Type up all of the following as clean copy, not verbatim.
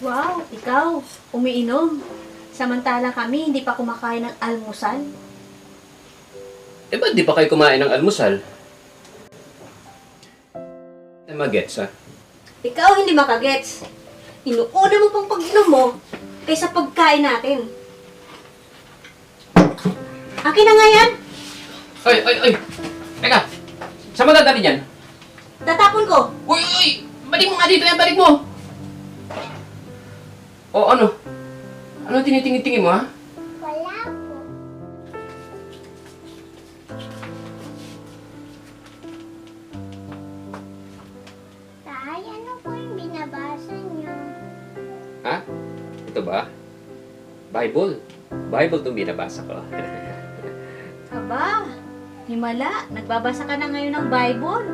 Wow, ikaw, umiinom. Samantala kami, hindi pa kumakain ng almusal. Eh, ba't di pa kayo kumain ng almusal? Eh, magets, ha? Ikaw hindi makagets. Inuuna mo pang pag-inom mo kaysa pagkain natin. Akin na nga yan. Ay, ay, ay! Teka! Saan mo dadalhin yan? Tatapon ko. Uy, uy! Balik mo nga dito yan! Balik mo! O, ano? Ano tinitingin-tingin mo, ha? Wala po. Tay, ano po yung binabasa niyo? Ha? Ito ba? Bible. Bible itong binabasa ko. Aba, himala, nagbabasa ka na ngayon ng Bible.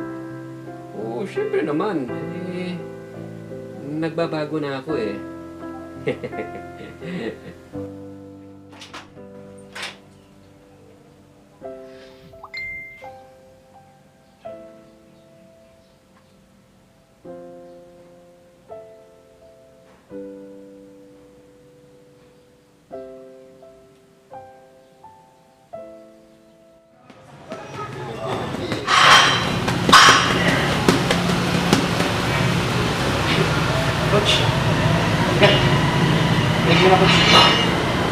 Oo, syempre naman. Eh, nagbabago na ako eh. Coach. Teka. Thank you na, Coach.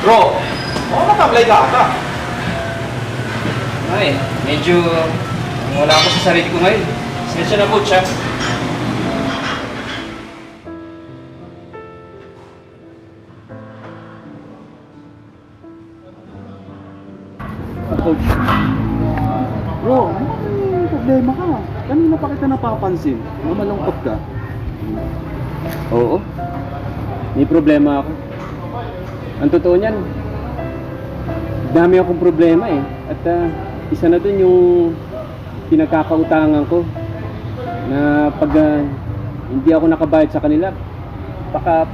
Bro, baka nag-apply ka ata. Ay, medyo wala ako sa sarili ko ngayon. Sensya na, Coach, ha? Coach. Bro, ano problema ka? Kanina pa kita napapansin. Malungkot ka. Oo. May problema ako. Ang totoo niyan, dami akong problema eh. At isa na dun yung pinagkakautangan ko na pag hindi ako nakabayad sa kanila, baka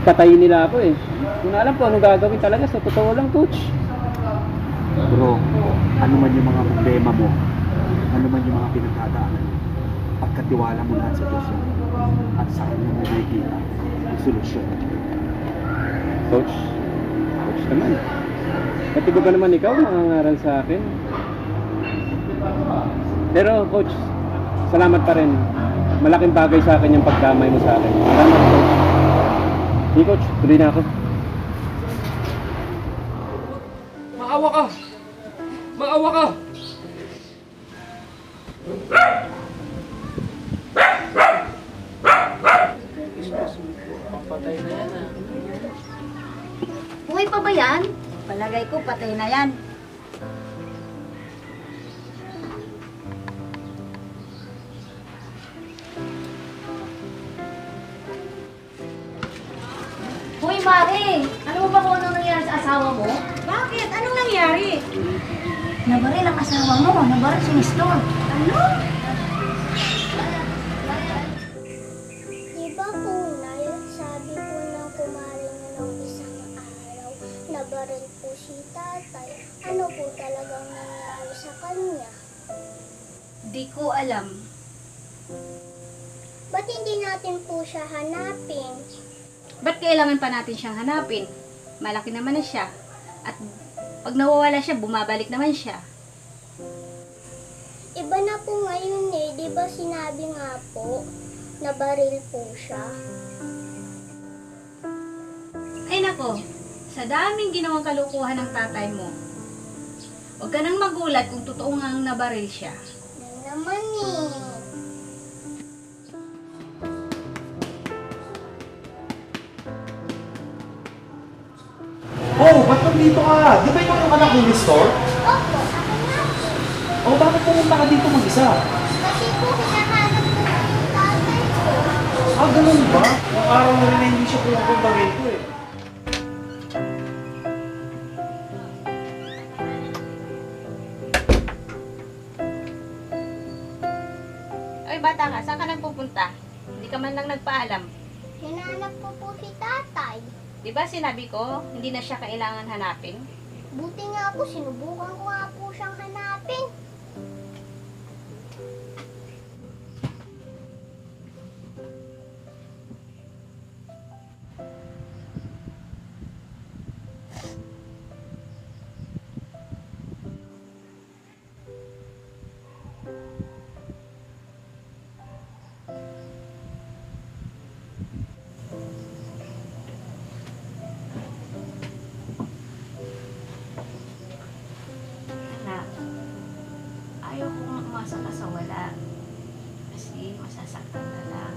patayin nila ako eh. Kung alam ko anong gagawin talaga, sa totoo lang, Coach. Bro, ano man yung mga problema mo, ano man yung mga pinagdadaanan mo, pagkatiwala mo lahat sa Diyos yan. At sa Kanya mo nakikita ang solusyon. Coach naman. Pati ba naman ikaw mangangaral sa akin? Pero Coach, salamat pa rin. Malaking bagay sa akin yung pagdamay mo sa akin. Salamat, Coach. Hey, Coach, tuloy na ako. Maawa ka! Maawa ka! Buhay pa ba yan? Palagay ko, patay na yan. Hoy, Mare! Ano mo ba kung anong nangyari sa asawa mo? Bakit? Anong nangyari? Nabaril ang asawa mo. Nabaril si Nestor. Ano? Di ba po, Nay, sabi po ng kumari niyo nung isang araw, nabaril po si tatay. Ano po talagang nangyari sa kanya? Di ko alam. Ba't hindi natin po siya hanapin? Ba't kailangan pa natin siyang hanapin? Malaki naman na siya. At pag nawawala siya, bumabalik naman siya. Iba na po ngayon eh, di ba sinabi nga po, nabaril po siya? Ay nako, sa daming ginawang kalukuhan ng tatay mo, huwag ka nang magulat kung totoo ngang nabaril siya. Yan naman eh. Oh, ba't nandito ka? Di ba ikaw yung anak ni Nestor? Opo, ako nga po. Oh, bakit pumunta ka dito mag-isa? Kasi po, hinahanap ko po yung tatay ko. Ah, ganun ba? Yung araw na rin na hindi siya pumunta rito eh. Ay bata ka, saan ka nagpupunta? Hindi ka man lang nagpaalam. Hinahanap ko po si tatay. Di ba sinabi ko, hindi na siya kailangan hanapin? Buti nga po, sinubukan ko nga po siyang hanapin. Anak, ayaw kong umasa ka sa wala. Kasi masasaktan ka lang.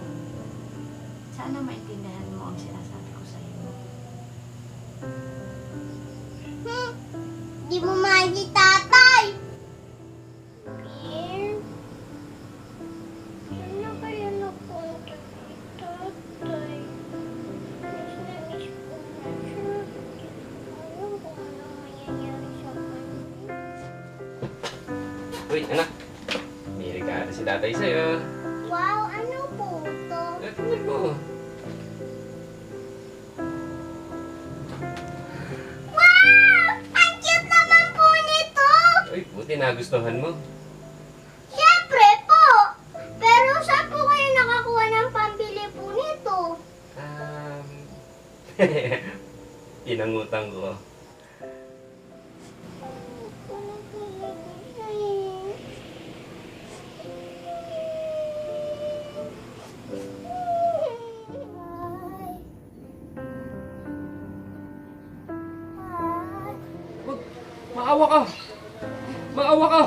Sana maintindihan mo ang sinasabi ko sa'yo. Di mo mahal si tatay. Pierre? Saan na kaya napunta si tatay? Miss na miss ko na siya. Alam ko anong mangyayari sa kanya. Uy, anak. May regalo si tatay sa'yo. Wow, ano po to? Tingnan mo. Wow! Ang cute naman po nito! Uy, buti nagustuhan mo. Siyempre po! Pero saan po kayo nakakuha ng pambili po nito? Pinangutang ko. Wag, maawa ka! Maawa ka!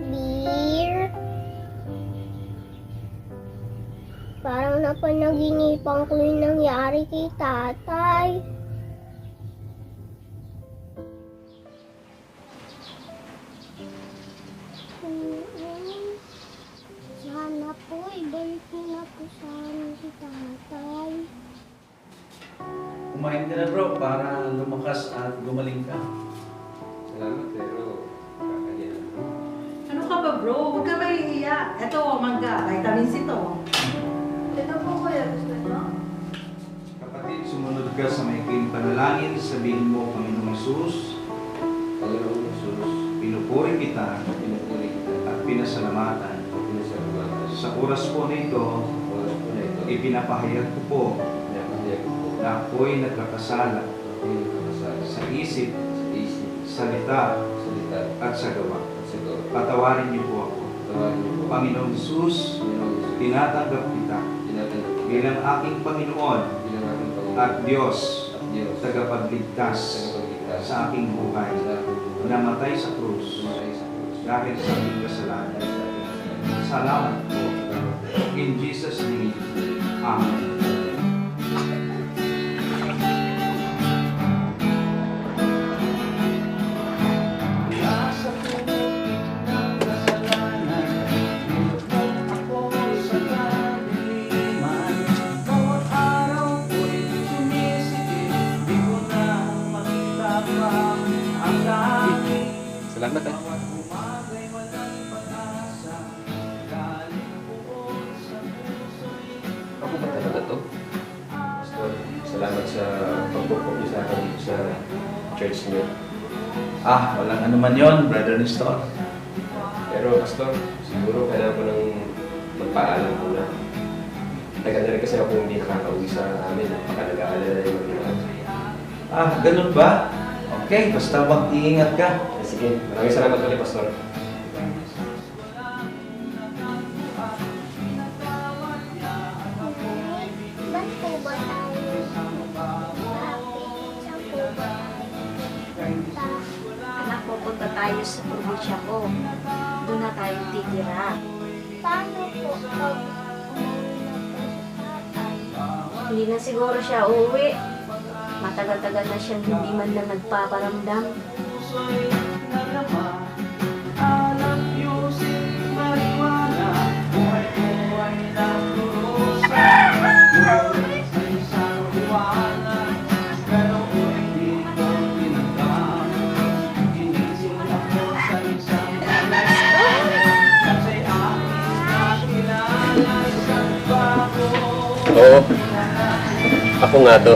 Beer? Parang napanaginipan ko yung nangyari kay tatay. Sana po, ibalik niyo na po sa amin si tatay. Kumain ka na bro para lumakas at gumaling ka. Salamat, pero kakayanan mo. Ano ka ba bro? Huwag ka maiiyak. Ito, mangga. Vitamin C to. Ito po kuya, gusto niyo? Kapatid, sumunod ka sa maikling panalangin. Sabihin mo, Panginoong Isus, Panginoong Jesus, pinupuri kita pinupuri kita at pinasalamatan. at pinasalamatan. Sa oras po na ito, Oras ko na ito, ipinapahayag ko po pinapahayag ko po na ako'y nagkakasala ang nakasal sa isip, sa isip, salita salita, at sa gawa. at sa gawa. Patawarin niyo po ako. Tawarin niyo po. Panginoong Isus, Panginoong Jesus, tinatanggap kita tinatanggap ko bilang aking Panginoon bilang aking Panginoon at Diyos, at Diyos, tagapagligtas tagapagligtas sa aking buhay, sa aking buhay, namatay sa krus sumatay sa krus, dahil sa aking kasalanan. dahil sa aking kasalanan. Salamat po. Salamat po. In Jesus' name, Amen. Nasa puno ng kasalanan, nilubog ako sa kadiliman. Bawat araw ko'y sumisikip, di ko na makita pa ang langit. Salamat ah. Bawat umaga'y walang pag-asa, galing buo sa puso'y Ako ba talaga to? Pastor, salamat sa pagpupok niyo sa akin dito sa church niyo. walang anuman yon, Brother Nestor. Pero Pastor, siguro kailangan ko nang magpaalam muna. Tagal na rin kasi ako hindi nakakauwi sa amin. Baka nag-aalala yung mga Ganun ba? Okay, basta mag-iingat ka. Sige, maraming salamat ulit, Pastor. Ba't po ba tayo bakit? Saan po ba tayo pupunta? Anak, pupunta tayo sa probinsya ko. Doon na tayo titira. Paano po pag umuwi na po si tatay? Hindi na siguro siya uuwi. Matagal-tagal na siyang hindi man lang nagpaparamdam. Puso'y nalama, alam yusin mariwana, buhay ko ay nakurusa. Buhay sa isang liwanag, pero hindi ko tinanggap. Ginising Oo. Ako nga to.